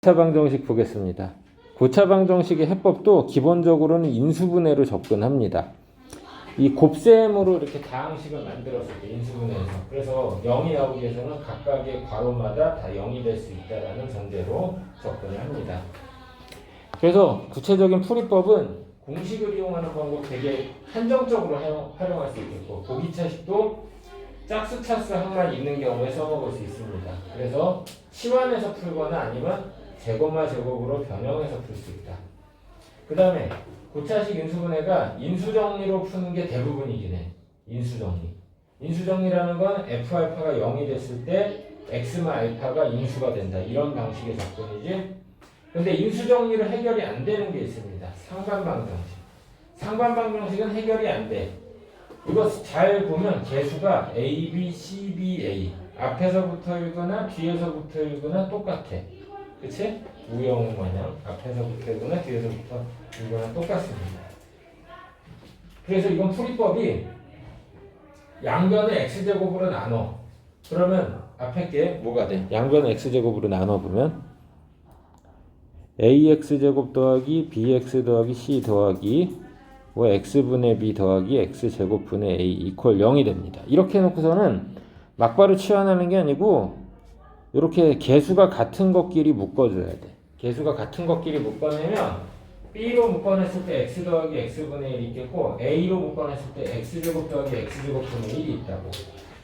고차방정식 보겠습니다. 고차방정식의 해법도 기본적으로는 인수분해로 접근합니다. 이 곱셈으로 이렇게 다항식을 만들었을 때 인수분해에서, 그래서 0이 나오기 위해서는 각각의 괄호마다 다 0이 될 수 있다는 전제로 접근을 합니다. 그래서 구체적인 풀이법은 공식을 이용하는 방법 되게 한정적으로 활용할 수 있겠고, 보기차식도 짝수 차수 항만 있는 경우에 써먹을 수 있습니다. 그래서 치환해서 풀거나 아니면 제곱마 제곱으로 변형해서 풀 수 있다. 그 다음에 고차식 인수분해가 인수정리로 푸는 게 대부분이긴 해. 인수정리. 인수정리라는 건 F알파가 0이 됐을 때 X마 알파가 인수가 된다. 이런 방식의 접근이지. 근데 인수정리로 해결이 안 되는 게 있습니다. 상반방정식. 상반방정식은 해결이 안 돼. 이거 잘 보면 개수가 A, B, C, B, A. 앞에서부터 읽거나 뒤에서부터 읽거나 똑같아. 그치? 우영 마냥 앞에서부터 읽거나 뒤에서부터 읽거나 똑같습니다. 그래서 이건 풀이법이 양변을 x제곱으로 나눠. 그러면 앞에 게 뭐가 돼? 양변을 x제곱으로 나눠보면 ax제곱 더하기 bx 더하기 c 더하기 뭐 x분의 b 더하기 x제곱분의 a 이퀄 0이 됩니다. 이렇게 해놓고서는 막바로 치환하는 게 아니고 이렇게 개수가 같은 것끼리 묶어줘야 돼. 개수가 같은 것끼리 묶어내면 b로 묶어냈을 때 x 더하기 x분의 1이 있겠고 a로 묶어냈을 때 x제곱 더하기 x제곱분의 1이 있다고.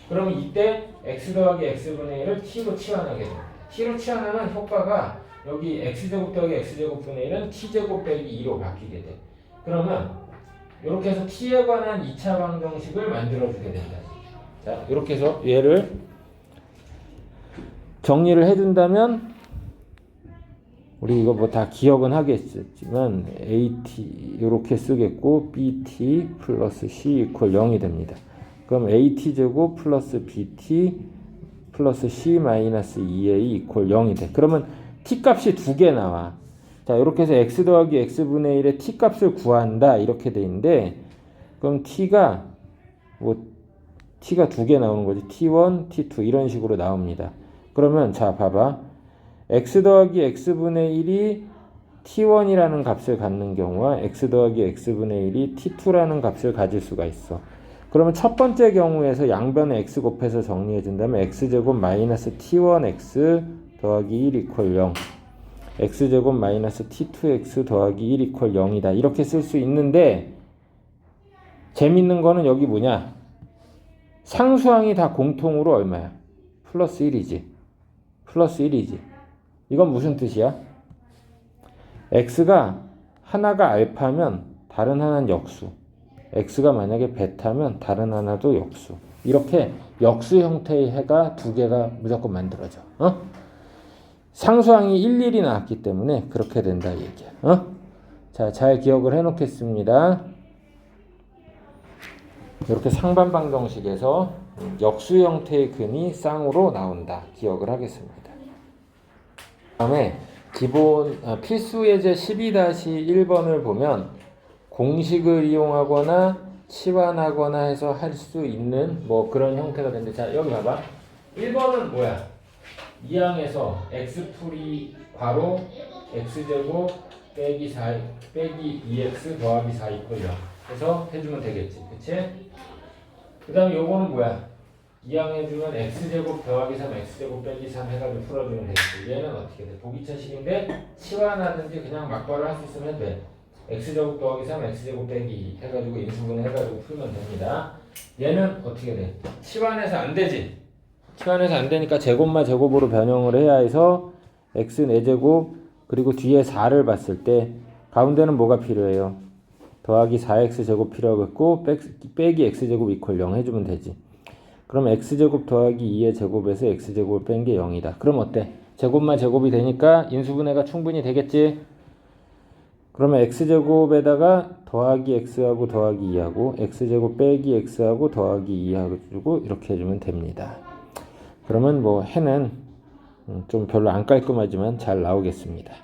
그러면 이때 x 더하기 x분의 1을 t로 치환하게 됩니다. t로 치환하면 효과가 여기 x제곱 더하기 x제곱분의 1은 t제곱 빼기 2로 바뀌게 돼. 그러면 이렇게 해서 t에 관한 2차 방정식을 만들어주게 된다. 자, 이렇게 해서 얘를 정리를 해준다면 우리 이거 뭐 다 기억은 하겠지만 AT 이렇게 쓰겠고 BT 플러스 C 이퀄 0이 됩니다. 그럼 AT 제곱 플러스 BT 플러스 C 마이너스 2A 이퀄 0이 돼. 그러면 T 값이 두 개 나와. 자, 이렇게 해서 X 더하기 X분의 1의 T 값을 구한다 이렇게 돼 있는데, 그럼 T가 두 개 나오는 거지. T1, T2 이런 식으로 나옵니다. 그러면 자 봐봐, x 더하기 x분의 1이 t1이라는 값을 갖는 경우와 x 더하기 x분의 1이 t2라는 값을 가질 수가 있어. 그러면 첫 번째 경우에서 양변에 x 곱해서 정리해 준다면 x제곱 마이너스 t1x 더하기 1 이퀄 0, x제곱 마이너스 t2x 더하기 1 이퀄 0이다 이렇게 쓸 수 있는데, 재밌는 거는 여기 뭐냐, 상수항이 다 공통으로 얼마야? 플러스 1이지. 플러스 1이지. 이건 무슨 뜻이야? x가 하나가 알파면 다른 하나는 역수, x가 만약에 베타면 다른 하나도 역수. 이렇게 역수 형태의 해가 두 개가 무조건 만들어져. 상수항이 1, 1이 나왔기 때문에 그렇게 된다 이 얘기야. 자, 잘 기억을 해 놓겠습니다. 이렇게 상반방정식에서 역수 형태의 근이 쌍으로 나온다. 기억을 하겠습니다. 다음에 기본 필수 예제 12-1번을 보면 공식을 이용하거나 치환하거나 해서 할 수 있는 뭐 그런 형태가 되는데, 자 여기 봐봐. 1번은 뭐야? 2항에서 x풀이 괄호 x제곱 빼기 4 빼기 2x 더하기 4 이퀄 0 해서 해주면 되겠지. 그치? 그 다음에 요거는 뭐야? 2항 해주면 x제곱 더하기 3 x제곱 빼기 3 해가지고 풀어주면 되겠지. 얘는 어떻게 돼? 보기차식인데 치환하든지 그냥 막바로 할 수 있으면 돼. x제곱 더하기 3 x제곱 빼기 2 해가지고 인수분해 해가지고 풀면 됩니다. 얘는 어떻게 돼? 치환해서 안 되지. 치환해서 안 되니까 제곱마 제곱으로 변형을 해야 해서 x 4제곱 그리고 뒤에 4를 봤을 때 가운데는 뭐가 필요해요? 더하기 4x 제곱 필요하겠고 빼기 x제곱 이퀄 0 해주면 되지. 그럼 x제곱 더하기 2의 제곱에서 x제곱을 뺀 게 0이다. 그럼 어때? 제곱만 제곱이 되니까 인수분해가 충분히 되겠지? 그러면 x제곱에다가 더하기 x하고 더하기 2하고 x제곱 빼기 x하고 더하기 2하고 이렇게 해주면 됩니다. 그러면 뭐 해는 좀 별로 안 깔끔하지만 잘 나오겠습니다.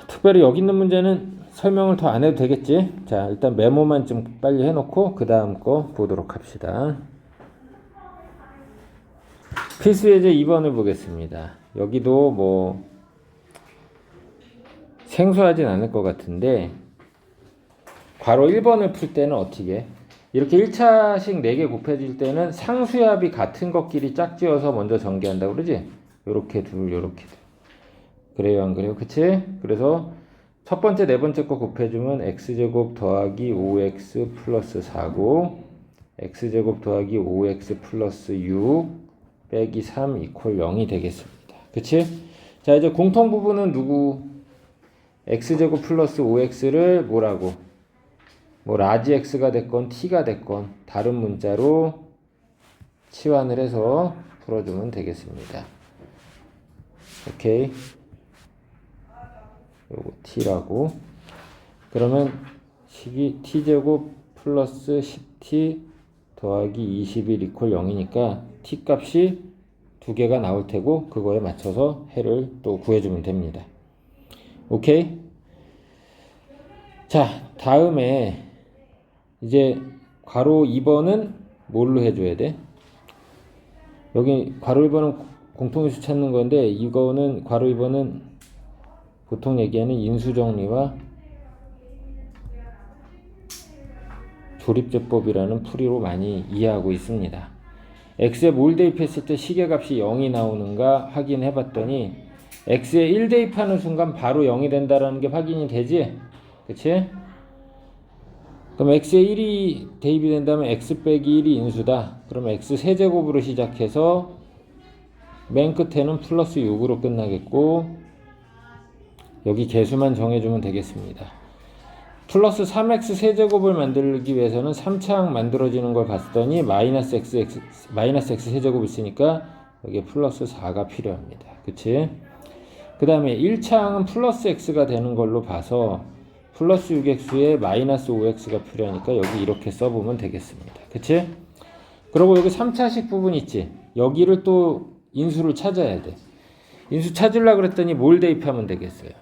특별히 여기 있는 문제는 설명을 더 안 해도 되겠지? 자, 일단 메모만 좀 빨리 해놓고 그 다음 거 보도록 합시다. 필수 예제 2번을 보겠습니다. 여기도 뭐 생소하진 않을 것 같은데 괄호 1번을 풀 때는 어떻게 이렇게 1차식 4개 곱해질 때는 상수합이 같은 것끼리 짝지어서 먼저 전개한다고 그러지? 요렇게 둘 요렇게 둘 그래요 안 그래요? 그치? 그래서 첫 번째 네 번째 거 곱해주면 x제곱 더하기 5x 플러스 4고 x제곱 더하기 5x 플러스 6 빼기 3 이퀄 0이 되겠습니다. 그치? 자 이제 공통 부분은 누구? x제곱 플러스 5x를 뭐라고? 뭐 라지 x가 됐건 t가 됐건 다른 문자로 치환을 해서 풀어주면 되겠습니다. 오케이. 요거 t라고. 그러면 식이 t제곱 플러스 10t 더하기 21 이퀄 0이니까 t 값이 두 개가 나올 테고 그거에 맞춰서 해를 또 구해주면 됩니다. 오케이? 자, 다음에 이제 괄호 2번은 뭘로 해줘야 돼? 여기 괄호 1번은 공통인수 찾는 건데 이거는 괄호 2번은 보통 얘기하는 인수정리와 조립제법이라는 풀이로 많이 이해하고 있습니다. x에 뭘 대입했을 때 시계값이 0이 나오는가 확인해 봤더니 x에 1 대입하는 순간 바로 0이 된다는 게 확인이 되지? 그치? 그럼 x에 1이 대입이 된다면 x 빼기 1이 인수다. 그럼 x 세제곱으로 시작해서 맨 끝에는 플러스 6으로 끝나겠고 여기 개수만 정해주면 되겠습니다. 플러스 3x 세제곱을 만들기 위해서는 3차항 만들어지는 걸 봤더니 마이너스 x 세제곱 있으니까 여기에 플러스 4가 필요합니다. 그치? 그 다음에 1차항은 플러스 x가 되는 걸로 봐서 플러스 6x에 마이너스 5x가 필요하니까 여기 이렇게 써보면 되겠습니다. 그치? 그리고 여기 3차식 부분 있지? 여기를 또 인수를 찾아야 돼. 인수 찾으려고 그랬더니 뭘 대입하면 되겠어요?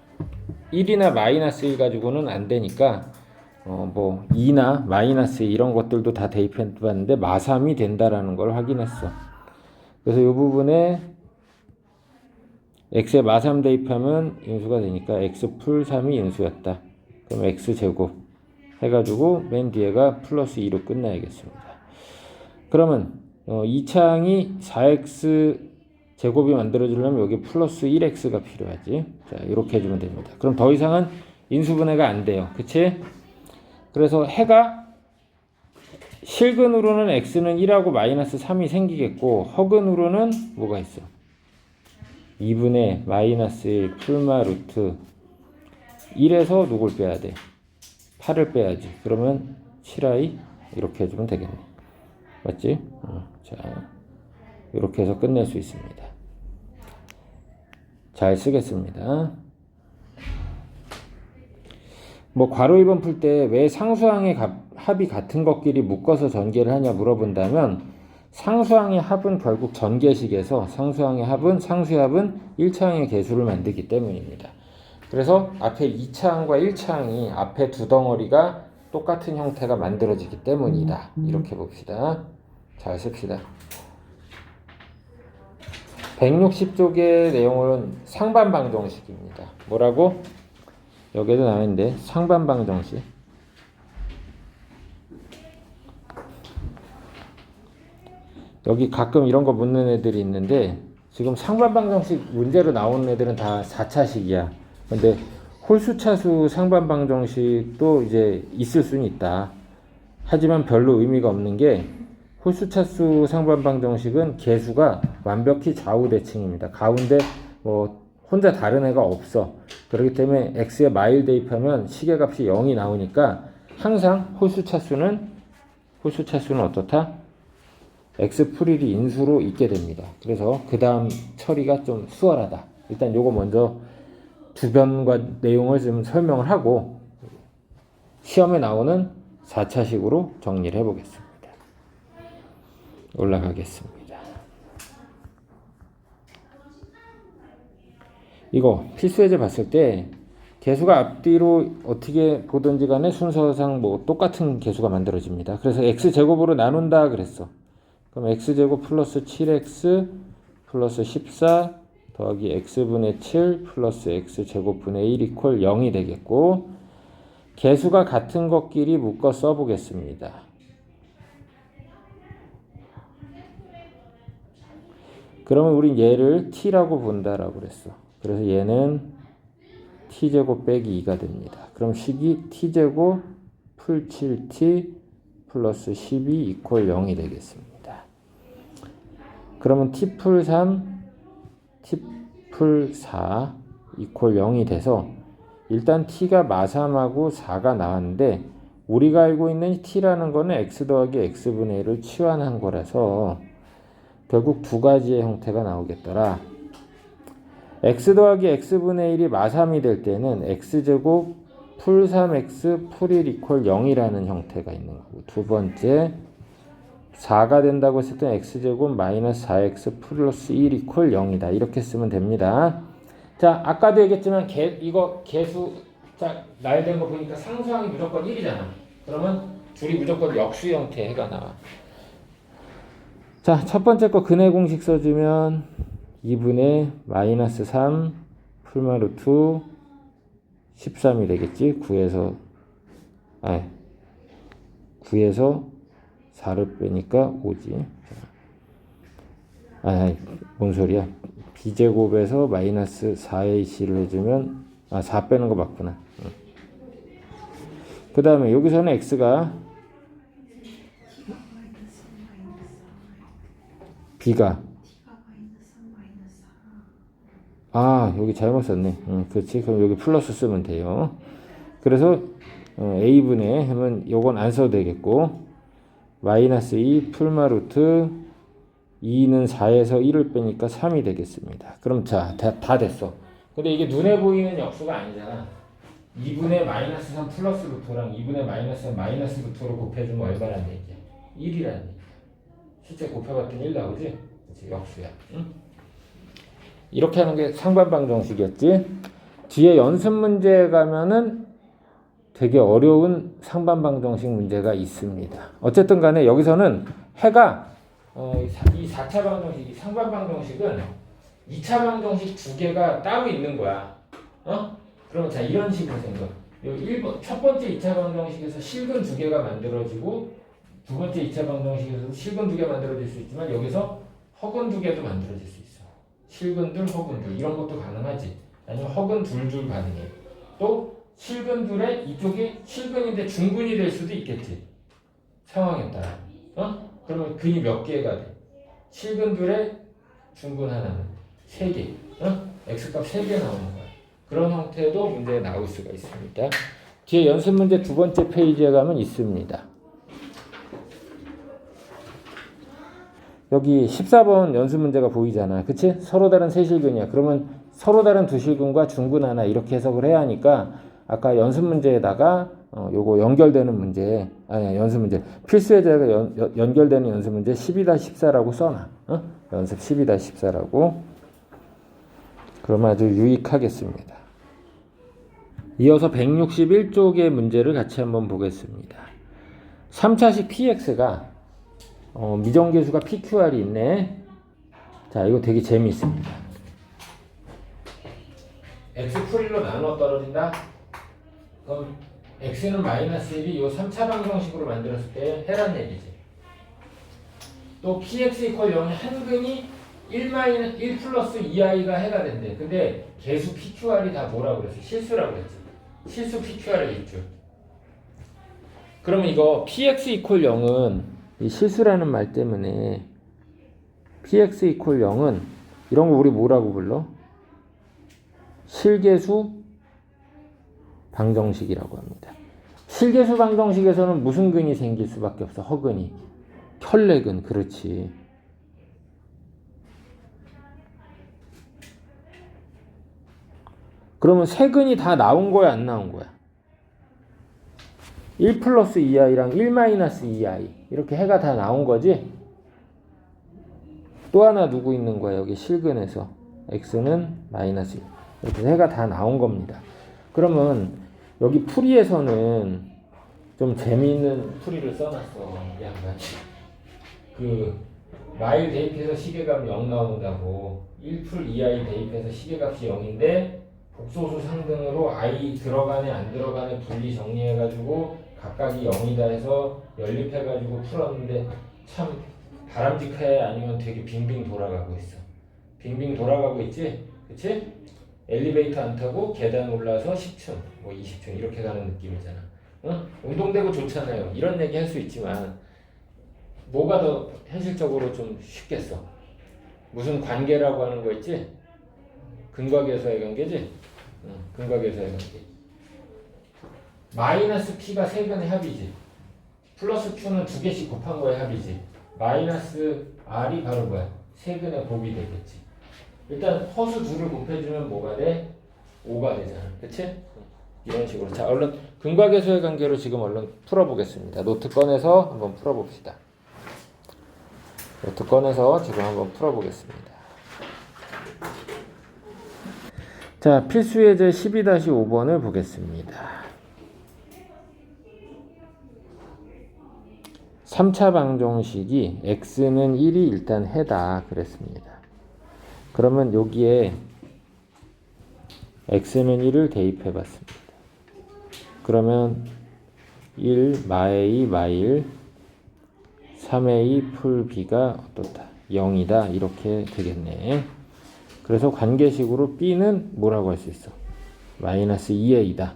1이나 마이너스 1 가지고는 안 되니까 뭐 2나 마이너스 이런 것들도 다 대입해 봤는데 마삼이 된다라는 걸 확인했어. 그래서 이 부분에 x에 마삼 대입하면 인수가 되니까 x 풀 3이 인수였다. 그럼 x제곱 해가지고 맨 뒤에가 플러스 2로 끝나야겠습니다. 그러면 2차항이 4x 제곱이 만들어지려면 여기 플러스 1x가 필요하지. 자, 이렇게 해주면 됩니다. 그럼 더 이상은 인수분해가 안 돼요. 그치? 그래서 해가 실근으로는 x는 1하고 마이너스 3이 생기겠고 허근으로는 뭐가 있어? 2분의 마이너스 1 풀마 루트 1에서 누굴 빼야 돼? 8을 빼야지. 그러면 7i 이렇게 해주면 되겠네. 맞지? 자, 이렇게 해서 끝낼 수 있습니다. 잘 쓰겠습니다. 뭐 괄호 2번 풀 때 왜 상수항의 합이 같은 것끼리 묶어서 전개를 하냐 물어본다면 상수항의 합은 결국 전개식에서 상수의 합은 1차항의 개수를 만들기 때문입니다. 그래서 앞에 2차항과 1차항이 앞에 두 덩어리가 똑같은 형태가 만들어지기 때문이다. 이렇게 봅시다. 잘 씁시다. 160쪽의 내용은 상반방정식입니다. 뭐라고? 여기에도 나와있는데 상반방정식. 여기 가끔 이런 거 묻는 애들이 있는데 지금 상반방정식 문제로 나오는 애들은 다 4차식이야. 근데 홀수차수 상반방정식도 이제 있을 수는 있다. 하지만 별로 의미가 없는 게 홀수차수 상반방정식은 개수가 완벽히 좌우대칭입니다. 가운데 뭐 혼자 다른 애가 없어. 그렇기 때문에 x에 마일 대입하면 시계값이 0이 나오니까 항상 홀수차수는 어떻다? x 풀1이 인수로 있게 됩니다. 그래서 그 다음 처리가 좀 수월하다. 일단 요거 먼저 주변과 내용을 좀 설명을 하고 시험에 나오는 4차식으로 정리를 해보겠습니다. 올라가겠습니다. 이거 필수예제 봤을 때 개수가 앞뒤로 어떻게 보든지 간에 순서상 뭐 똑같은 개수가 만들어집니다. 그래서 x제곱으로 나눈다 그랬어. 그럼 x제곱 플러스 7x 플러스 14 더하기 x분의 7 플러스 x제곱분의 1 이퀄 0이 되겠고, 개수가 같은 것끼리 묶어 써보겠습니다. 그러면 우린 얘를 t라고 본다라고 그랬어. 그래서 얘는 t제곱 빼기 2가 됩니다. 그럼 식이 t제곱 풀 7t 플러스 12 이퀄 0이 되겠습니다. 그러면 t 풀 3, t 풀 4 이퀄 0이 돼서 일단 t가 마3하고 4가 나왔는데, 우리가 알고 있는 t라는 거는 x 더하기 x분의 1을 치환한 거라서 결국 두 가지의 형태가 나오겠더라. x 더하기 x분의 1이 마3이 될 때는 x제곱 풀 3x 풀 1 이퀄 0이라는 형태가 있는 거고, 두 번째 4가 된다고 했을 때 x제곱 마이너스 4x 플러스 1 이퀄 0이다. 이렇게 쓰면 됩니다. 자, 아까도 얘기했지만 이거 개수, 자, 나열된 거 보니까 상수항이 무조건 1이잖아. 그러면 둘이 무조건 역수 형태의 해가 나와. 자, 첫 번째 거 근해 공식 써주면 2분의 마이너스 3 풀마루트 13이 되겠지. 9에서 4를 빼니까 5지. 뭔 소리야. b제곱에서 마이너스 4ac를 해주면 4 빼는 거 맞구나. 그 다음에 여기서는 x가 b가 여기 잘못 썼네. 그렇지. 그럼 여기 플러스 쓰면 돼요. 그래서 a분의 하면 요건 안 써도 되겠고, 마이너스 2 풀마루트 2는 4에서 1을 빼니까 3이 되겠습니다. 그럼 자, 다 됐어. 근데 이게 눈에 보이는 역수가 아니잖아. 2분의 마이너스 3 플러스 루트랑 2분의 마이너스 3 마이너스 루트로 곱해주면 얼마란 얘기야? 1이란 얘기야. 실제 곱해봤더니 1 나오지? 그치, 역수야. 응? 이렇게 하는 게 상반방 정식이었지. 뒤에 연습 문제에 가면은 되게 어려운 상반방 정식 문제가 있습니다. 어쨌든 간에 여기서는 해가 이 4차 방정식, 이 상반방 정식은 2차 방정식 두 개가 따로 있는 거야. 그러면 자, 이런 식으로 생겨. 여기 첫 번째 2차 방정식에서 실근 두 개가 만들어지고, 두 번째 2차 방정식에서 실근 두 개 만들어질 수 있지만, 여기서 허근 두 개도 만들어질 수 있어. 실근둘, 허근둘 이런 것도 가능하지. 아니면 허근 둘둘 가능해. 또 실근둘에 이쪽이 실근인데 중근이 될 수도 있겠지. 상황에 따라. 그러면 근이 몇 개가 돼? 실근둘에 중근 하나는 3개. x값 3개 나오는 거야. 그런 형태도 문제에 나올 수가 있습니다. 뒤에 연습 문제 두 번째 페이지에 가면 있습니다. 여기 14번 연습 문제가 보이잖아. 그치? 서로 다른 세 실근이야. 그러면 서로 다른 두 실근과 중근 하나 이렇게 해석을 해야 하니까, 아까 연습 문제에다가 요거 연결되는 문제, 연습 문제 필수 예제가 연결되는 연습 문제 12-14라고 써놔. 연습 12-14라고. 그러면 아주 유익하겠습니다. 이어서 161쪽의 문제를 같이 한번 보겠습니다. 3차식 px가 미정계수가 PQR이 있네. 자, 이거 되게 재미있습니다. x 풀 1로 나눠 떨어진다. 그럼 x는 마이너스 1이 요 3차 방정식으로 만들었을 때 해란 얘기지. 또 px 이퀄 0의 한 근이 1 플러스 2i가 해가 된대. 근데 계수 PQR이 다 뭐라고 그랬어? 실수라고 그랬지. 실수 PQR의 입줄. 그러면 이거 px 이퀄 0은 이 실수라는 말 때문에 px 이퀄 0은 이런 거 우리 뭐라고 불러? 실계수 방정식이라고 합니다. 실계수 방정식에서는 무슨 근이 생길 수밖에 없어? 허근이. 혈례근. 그렇지. 그러면 세 근이 다 나온 거야, 안 나온 거야? 1 플러스 2i랑 1 마이너스 2i 이렇게 해가 다 나온 거지. 또 하나 누구 있는 거야? 여기 실근에서 x는 마이너스 1 이렇게 해가 다 나온 겁니다. 그러면 여기 풀이에서는 좀 재미있는 풀이를 써놨어. 양같이 마일 대입해서 시계값 0 나온다고. 1풀 2i 대입해서 시계값이 0인데 복소수 상등으로 i 들어가네 안 들어가네 분리 정리해가지고 각각이 0이다 해서 연립해가지고 풀었는데 참 바람직해? 아니면 되게 빙빙 돌아가고 있어? 빙빙 돌아가고 있지? 그치? 엘리베이터 안 타고 계단 올라서 10층, 뭐 20층 이렇게 가는 느낌이잖아. 응? 운동되고 좋잖아요. 이런 얘기 할 수 있지만 뭐가 더 현실적으로 좀 쉽겠어? 무슨 관계라고 하는 거 있지? 근과계수의 관계지? 응, 근과계수의 관계. 마이너스 P가 세 근의 합이지. 플러스 Q는 두 개씩 곱한 거의 합이지. 마이너스 R이 바로 뭐야? 세 근의 곱이 되겠지. 일단 허수 둘을 곱해주면 뭐가 돼? 5가 되잖아. 그치? 이런 식으로. 자, 얼른 근과계수의 관계로 지금 얼른 풀어보겠습니다. 노트 꺼내서 한번 풀어봅시다. 노트 꺼내서 지금 한번 풀어보겠습니다. 자, 필수예제 12-5번을 보겠습니다. 3차 방정식이 x는 1이 일단 해다 그랬습니다. 그러면 여기에 x는 1을 대입해 봤습니다. 그러면 1 마A 마일 3a 풀 b가 어떻다? 0이다 이렇게 되겠네. 그래서 관계식으로 b는 뭐라고 할 수 있어? 마이너스 2a다.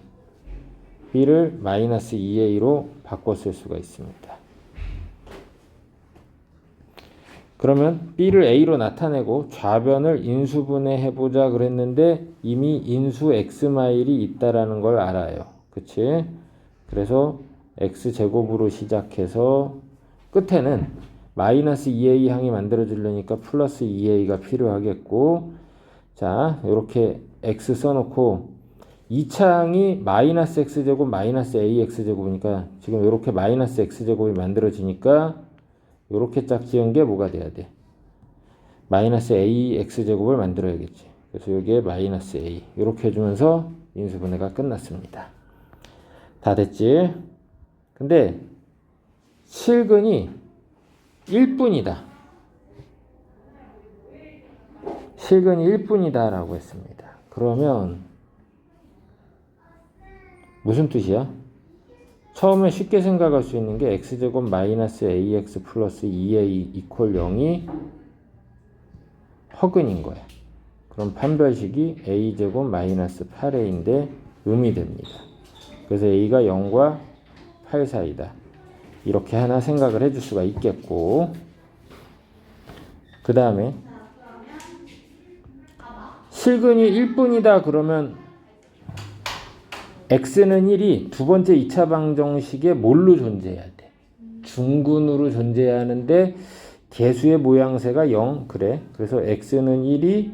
b를 마이너스 2a로 바꿔 쓸 수가 있습니다. 그러면 b를 a로 나타내고 좌변을 인수분해해보자 그랬는데 이미 인수 x마일이 있다라는 걸 알아요. 그치? 그래서 x제곱으로 시작해서 끝에는 마이너스 2a 항이 만들어지려니까 플러스 2a가 필요하겠고, 자 이렇게 x 써놓고 2차항이 마이너스 x제곱 마이너스 ax제곱이니까 지금 이렇게 마이너스 x제곱이 만들어지니까 이렇게 짝지은 게 뭐가 돼야 돼? 마이너스 ax제곱을 만들어야겠지. 그래서 여기에 마이너스 a 이렇게 해주면서 인수분해가 끝났습니다. 다 됐지? 근데 실근이 1분이다. 실근이 1분이다 라고 했습니다. 그러면 무슨 뜻이야? 처음에 쉽게 생각할 수 있는 게 x제곱 마이너스 ax 플러스 2a 이퀄 0이 허근인 거야. 그럼 판별식이 a제곱 마이너스 8a인데 음이 됩니다. 그래서 a가 0과 8 사이다. 이렇게 하나 생각을 해줄 수가 있겠고, 그 다음에 실근이 1분이다 그러면 x는 1이 두 번째 2차 방정식에 뭘로 존재해야 돼? 중근으로 존재해야 하는데 개수의 모양새가 0 그래. 그래서 x는 1이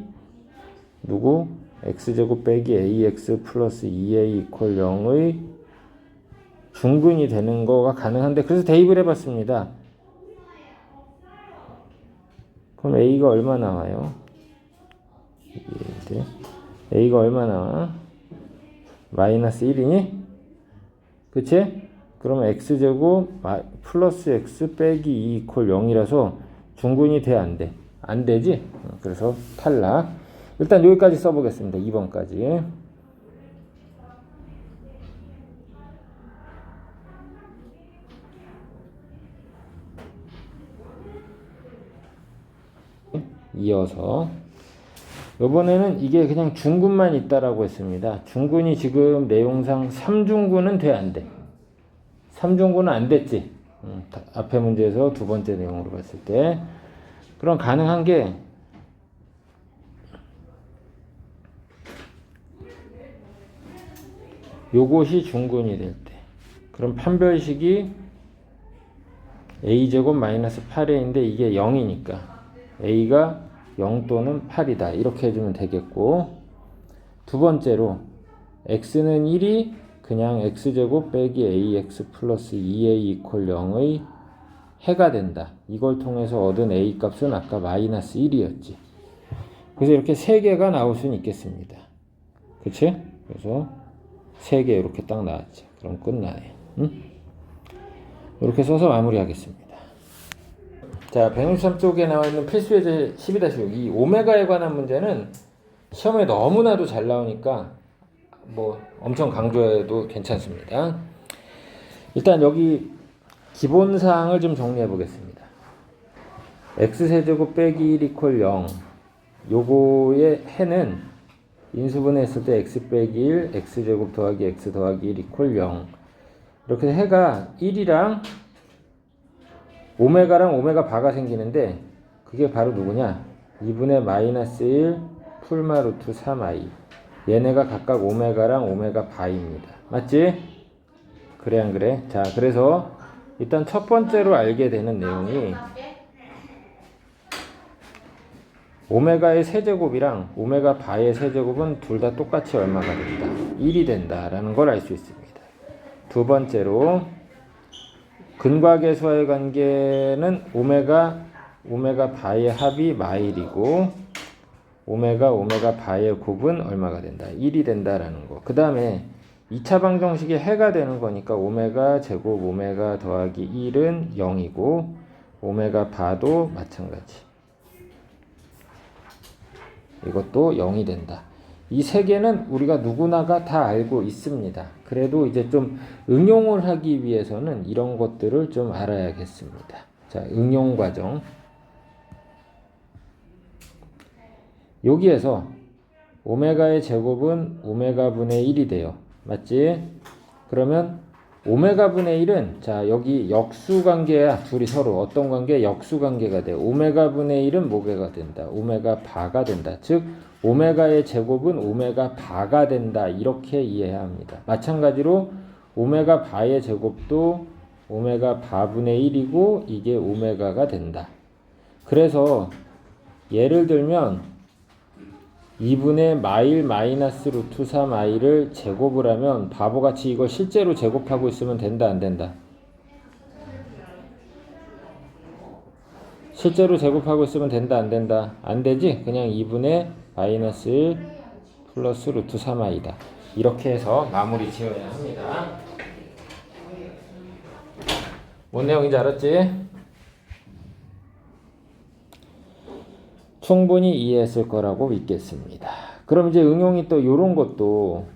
누구? x제곱 빼기 ax 플러스 2a 이퀄 0의 중근이 되는 거가 가능한데, 그래서 대입을 해봤습니다. 그럼 a가 얼마 나와요? a가 얼마 나와? 마이너스 1이니? 그치? 그러면 x제곱 플러스 x 빼기 2 이퀄 0이라서 중근이 돼? 안 돼? 안 되지? 그래서 탈락. 일단 여기까지 써보겠습니다. 2번까지. 이어서 이번에는 이게 그냥 중근만 있다라고 했습니다. 중근이 지금 내용상 3중근은 돼? 안 돼? 3중근은 안 됐지? 앞에 문제에서 두 번째 내용으로 봤을 때. 그럼 가능한 게 요것이 중근이 될 때, 그럼 판별식이 a제곱 마이너스 8a인데 이게 0이니까 a가 0 또는 8이다 이렇게 해주면 되겠고, 두 번째로 x는 1이 그냥 x제곱 빼기 ax 플러스 2a 이퀄 0의 해가 된다. 이걸 통해서 얻은 a 값은 아까 마이너스 1이었지. 그래서 이렇게 세 개가 나올 수는 있겠습니다. 그치? 그래서 세 개 이렇게 딱 나왔지. 그럼 끝나네. 응? 이렇게 써서 마무리하겠습니다. 자, 163쪽에 나와 있는 필수 예제 12-6 이 오메가에 관한 문제는 시험에 너무나도 잘 나오니까 뭐 엄청 강조해도 괜찮습니다. 일단 여기 기본사항을 좀 정리해 보겠습니다. x세제곱 빼기 1 이퀄 0 요거의 해는 인수분해했을 때 x 빼기 1 x제곱 더하기 x 더하기 1 이퀄 0 이렇게 해가 1이랑 오메가랑 오메가 바가 생기는데 그게 바로 누구냐 2분의 마이너스 1 풀마 루트 3i 얘네가 각각 오메가랑 오메가 바입니다. 맞지? 그래 안 그래? 자, 그래서 일단 첫 번째로 알게 되는 내용이 오메가의 세제곱이랑 오메가 바의 세제곱은 둘 다 똑같이 얼마가 된다? 1이 된다라는 걸 알 수 있습니다. 두 번째로 근과계수와의 관계는 오메가 바의 합이 마일이고 오메가 바의 곱은 얼마가 된다? 1이 된다라는 거. 그 다음에 2차 방정식이 해가 되는 거니까 오메가 제곱 오메가 더하기 1은 0이고 오메가 바도 마찬가지. 이것도 0이 된다. 이 세 개는 우리가 누구나가 다 알고 있습니다. 그래도 이제 좀 응용을 하기 위해서는 이런 것들을 좀 알아야겠습니다. 자, 응용 과정. 여기에서 오메가의 제곱은 오메가 분의 1이 돼요. 맞지? 그러면 오메가 분의 1은 자 여기 역수관계야. 둘이 서로 어떤 관계? 역수관계가 돼. 오메가 분의 1은 뭐가 된다? 오메가 바가 된다. 즉 오메가의 제곱은 오메가 바가 된다. 이렇게 이해해야 합니다. 마찬가지로 오메가 바의 제곱도 오메가 바분의 1이고 이게 오메가가 된다. 그래서 예를 들면 2분의 마일 마이너스 루트 3i를 제곱을 하면 바보같이 이걸 실제로 제곱하고 있으면 된다 안 된다? 실제로 제곱하고 있으면 된다 안 된다? 안 되지? 그냥 2분의 마이너스 1 플러스 루트 3i다. 이렇게 해서 마무리 지어야 합니다. 뭔 내용인지 알았지? 충분히 이해했을 거라고 믿겠습니다. 그럼 이제 응용이 또 이런 것도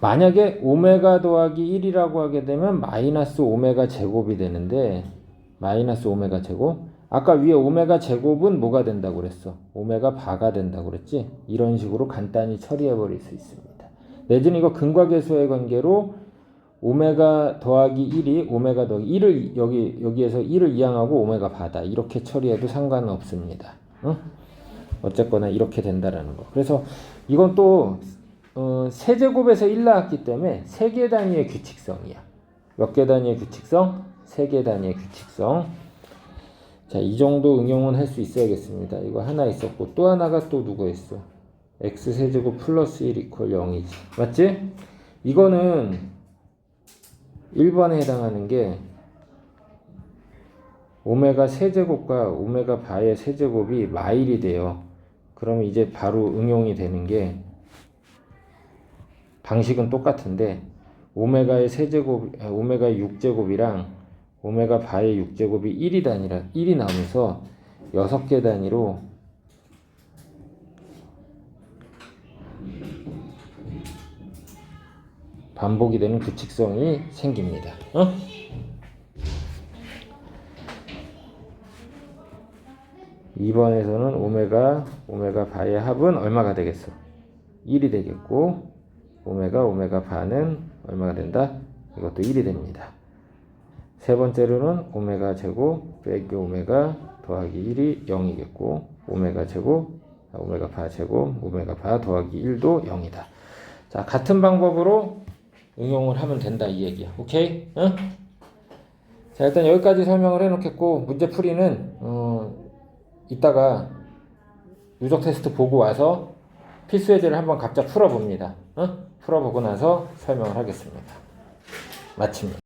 만약에 오메가 더하기 1이라고 하게 되면 마이너스 오메가 제곱이 되는데 마이너스 오메가 제곱 아까 위에 오메가 제곱은 뭐가 된다고 그랬어? 오메가 바가 된다고 그랬지? 이런 식으로 간단히 처리해 버릴 수 있습니다. 내지는 이거 근과계수의 관계로 오메가 더하기 1이 오메가 더하기 1을 여기에서 1을 이항하고 오메가 바다 이렇게 처리해도 상관은 없습니다. 응? 어쨌거나 이렇게 된다라는 거. 그래서 이건 또 세제곱에서 1 나왔기 때문에 세개 단위의 규칙성이야. 몇 개 단위의 규칙성? 3개 단위의 규칙성. 자, 이 정도 응용은 할 수 있어야겠습니다. 이거 하나 있었고 또 하나가 또 누구 있어? x 세제곱 플러스 1 이퀄 0이지. 맞지? 이거는 1번에 해당하는 게 오메가 세제곱과 오메가 바의 세제곱이 마일이 돼요. 그러면 이제 바로 응용이 되는 게 방식은 똑같은데 오메가의 세제곱, 오메가의 6제곱이랑 오메가 바의 6제곱이 1이 나오면서 6개 단위로 반복이 되는 규칙성이 생깁니다. 2번에서는 오메가 바의 합은 얼마가 되겠어? 1이 되겠고 오메가 바는 얼마가 된다? 이것도 1이 됩니다. 세 번째로는 오메가 제곱 빼기 오메가 더하기 1이 0이겠고 오메가 제곱 오메가 바 제곱 오메가 바 더하기 1도 0이다. 자, 같은 방법으로 응용을 하면 된다 이 얘기야. 오케이? 응? 자, 일단 여기까지 설명을 해놓겠고 문제풀이는 이따가 누적 테스트 보고 와서 필수 예제를 한번 각자 풀어봅니다. 응? 풀어보고 나서 설명을 하겠습니다. 마칩니다.